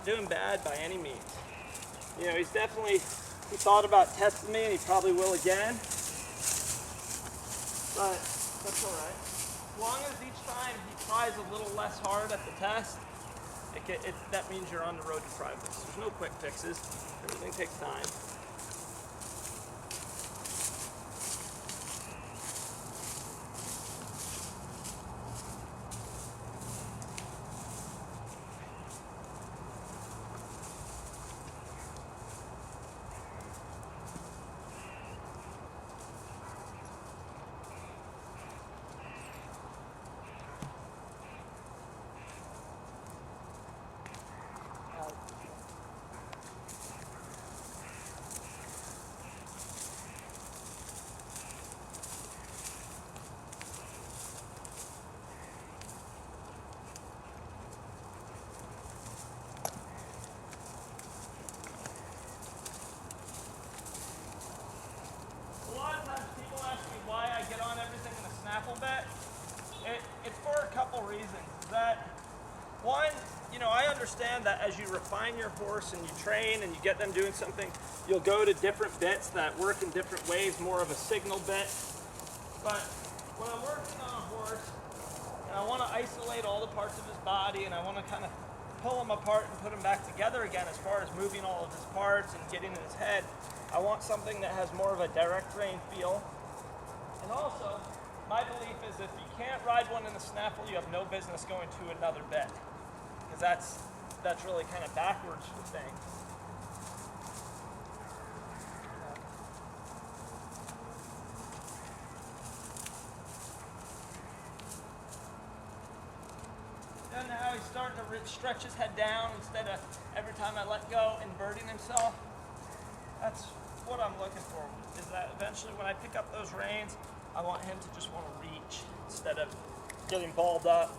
not doing bad by any means. You know, he thought about testing me, and he probably will again. But that's all right. As long as each time he tries a little less hard at the test, that means you're on the road to progress. There's no quick fixes. Everything takes time. It's for a couple reasons. That one, you know, I understand that as you refine your horse and you train and you get them doing something, you'll go to different bits that work in different ways, more of a signal bit. But when I'm working on a horse and I want to isolate all the parts of his body and I want to kind of pull him apart and put him back together again as far as moving all of his parts and getting in his head, I want something that has more of a direct rein feel. And also, my belief is if you can't ride one in the snaffle, you have no business going to another bit. Because that's really kind of backwards for things. And now he's starting to stretch his head down instead of every time I let go, inverting himself. That's what I'm looking for, is that eventually when I pick up those reins, I want him to just want to reach instead of getting balled up.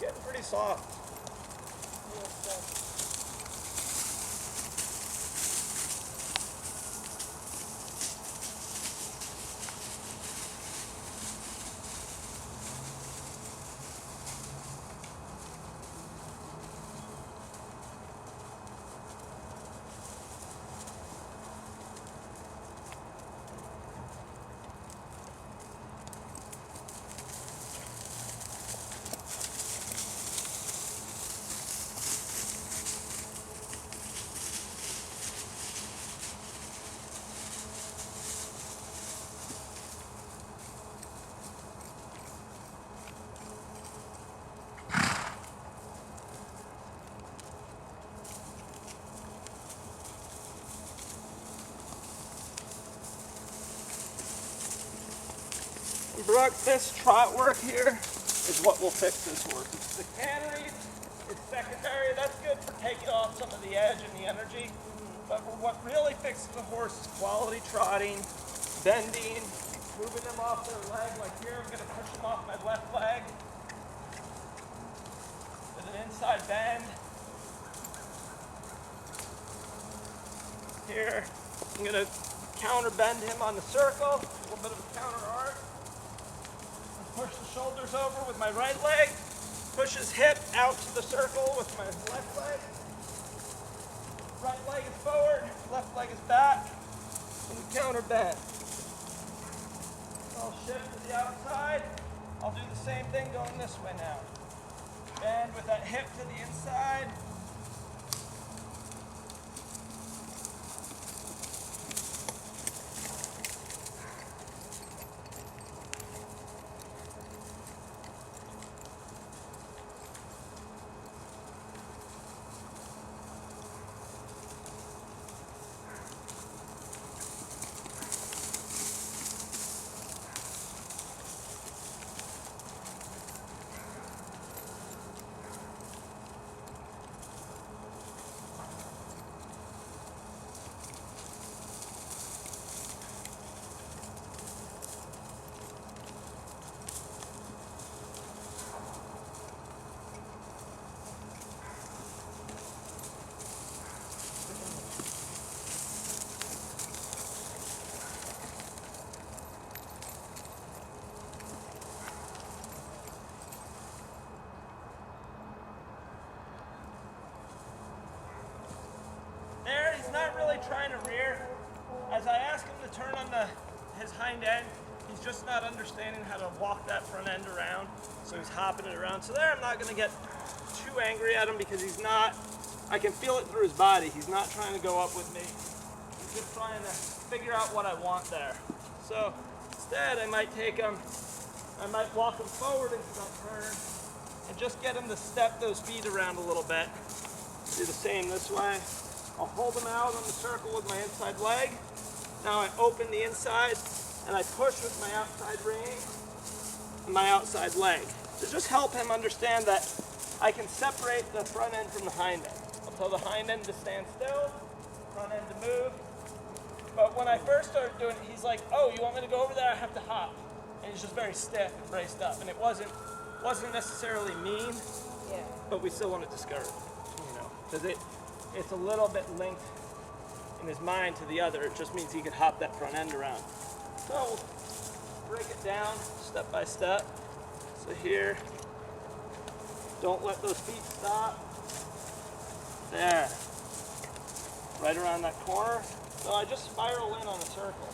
Getting pretty soft. Brooke, this trot work here is what will fix this horse. It's the cannery, it's secondary, that's good for taking off some of the edge and the energy. But what really fixes the horse is quality trotting, bending, moving them off their leg. Like here, I'm going to push them off my left leg with an inside bend. Here, I'm going to counter bend him on the circle, a little bit of a counter arc. Push the shoulders over with my right leg, push his hip out to the circle with my left leg. Right leg is forward, left leg is back, and we counter bend. I'll shift to the outside. I'll do the same thing going this way now. Bend with that hip to the inside. he's not really trying to rear. As I ask him to turn on his hind end, he's just not understanding how to walk that front end around. So he's hopping it around. So there I'm not gonna get too angry at him because he's not, I can feel it through his body. He's not trying to go up with me. He's just trying to figure out what I want there. So instead I might take him, I might walk him forward into that turn and just get him to step those feet around a little bit. Do the same this way. I'll hold him out on the circle with my inside leg. Now I open the inside and I push with my outside rein and my outside leg. To just help him understand that I can separate the front end from the hind end. I'll tell the hind end to stand still, front end to move. But when I first started doing it, he's like, oh, you want me to go over there? I have to hop. And he's just very stiff and braced up. And it wasn't necessarily mean, but we still want to discourage him, you know, because it's a little bit linked in his mind to the other. It just means he could hop that front end around. So we'll break it down step by step. So here, don't let those feet stop. There, right around that corner. So I just spiral in on a circle.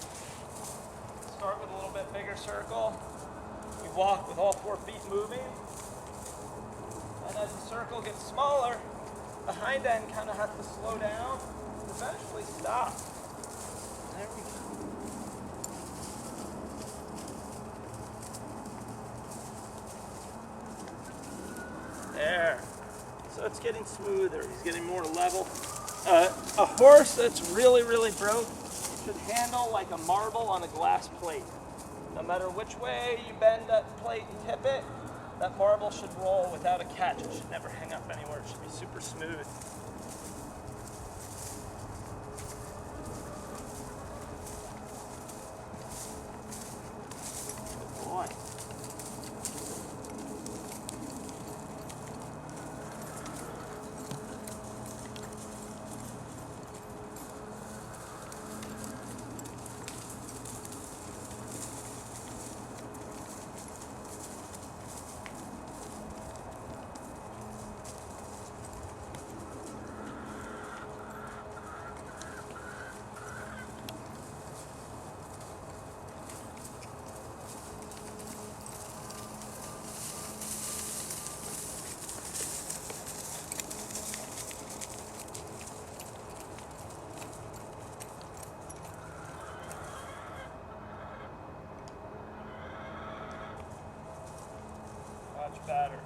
Start with a little bit bigger circle. We walk with all 4 feet moving. And as the circle gets smaller, the hind end kind of has to slow down and eventually stop. There we go. There. So it's getting smoother. He's getting more level. A horse that's really, really broke should handle like a marble on a glass plate. No matter which way you bend that plate and tip it, that marble should roll without a catch. It should never hang up anywhere. It should be super smooth. Good boy. Much better.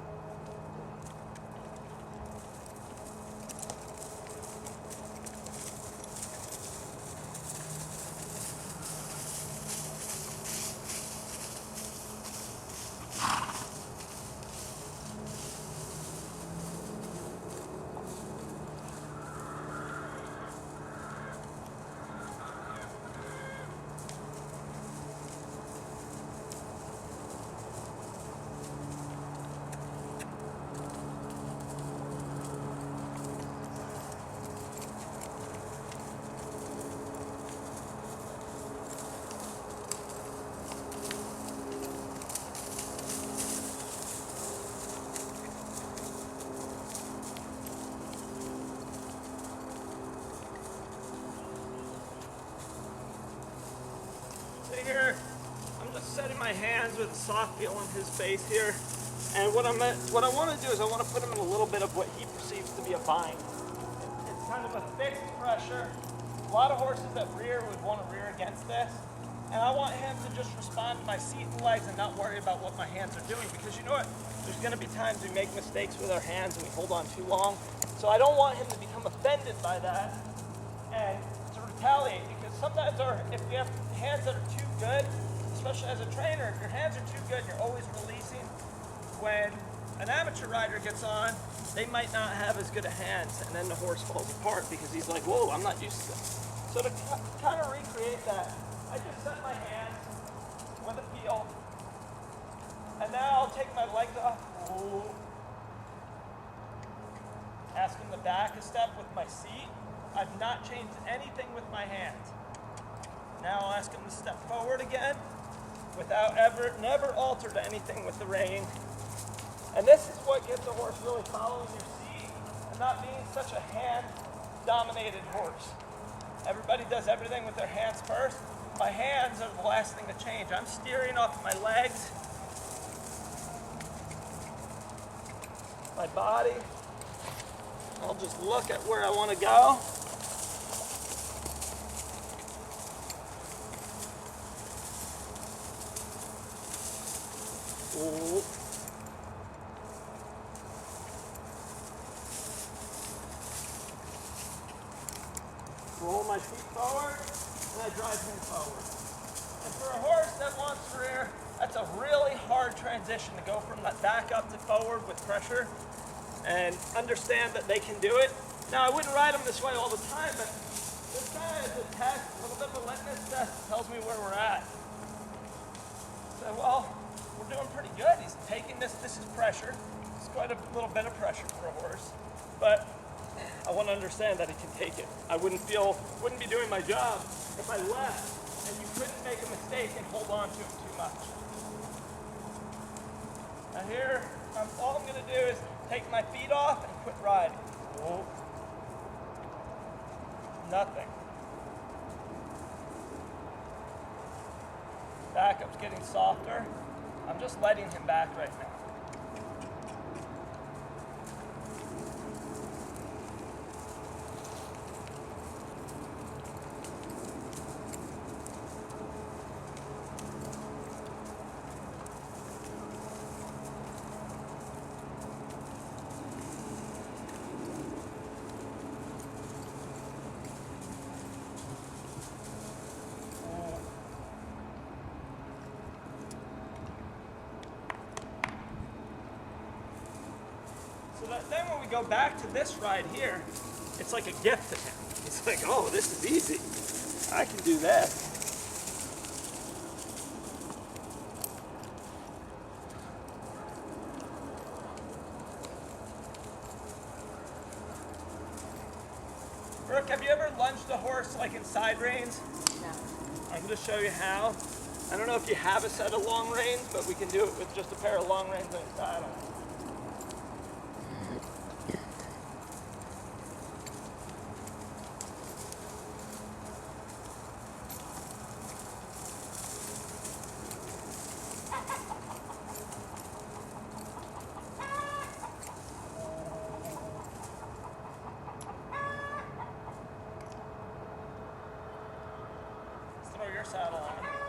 Here, I'm just setting my hands with a soft feel on his face here, and what I want to do is I want to put him in a little bit of what he perceives to be a bind. It's kind of a fixed pressure. A lot of horses that rear would want to rear against this, and I want him to just respond to my seat and legs and not worry about what my hands are doing, because you know what? There's going to be times we make mistakes with our hands and we hold on too long, so I don't want him to become offended by that and to retaliate, because sometimes if we have hands that are too good, especially as a trainer, if your hands are too good, you're always releasing. When an amateur rider gets on, they might not have as good a hands, and then the horse falls apart because he's like, whoa, I'm not used to this. So to kind of recreate that, I just set my hands with a feel, and now I'll take my legs off, ask him to back a step with my seat. I've not changed anything with my hands. Now I'll ask him to step forward again without never altered anything with the rein. And this is what gets the horse really following your seat and not being such a hand-dominated horse. Everybody does everything with their hands first. My hands are the last thing to change. I'm steering off my legs, my body. I'll just look at where I want to go. Ooh. Roll my feet forward, and I drive him forward. And for a horse that wants rear, that's a really hard transition to go from that back up to forward with pressure and understand that they can do it. Now, I wouldn't ride them this way all the time, but this guy is a test, a little bit of a litmus test, tells me where we're at. So, well, we're doing pretty good. He's taking this is pressure. It's quite a little bit of pressure for a horse, but I want to understand that he can take it. I wouldn't be doing my job if I left and you couldn't make a mistake and hold on to him too much. Now here, all I'm going to do is take my feet off and quit riding. Whoa. Nothing. Backup's getting softer. I'm just letting him back right now. So then when we go back to this ride here, it's like a gift to him. It's like, oh, this is easy. I can do that. Brooke, have you ever lunged a horse like in side reins? No. I'm going to show you how. I don't know if you have a set of long reins, but we can do it with just a pair of long reins and a saddle. Throw your saddle on.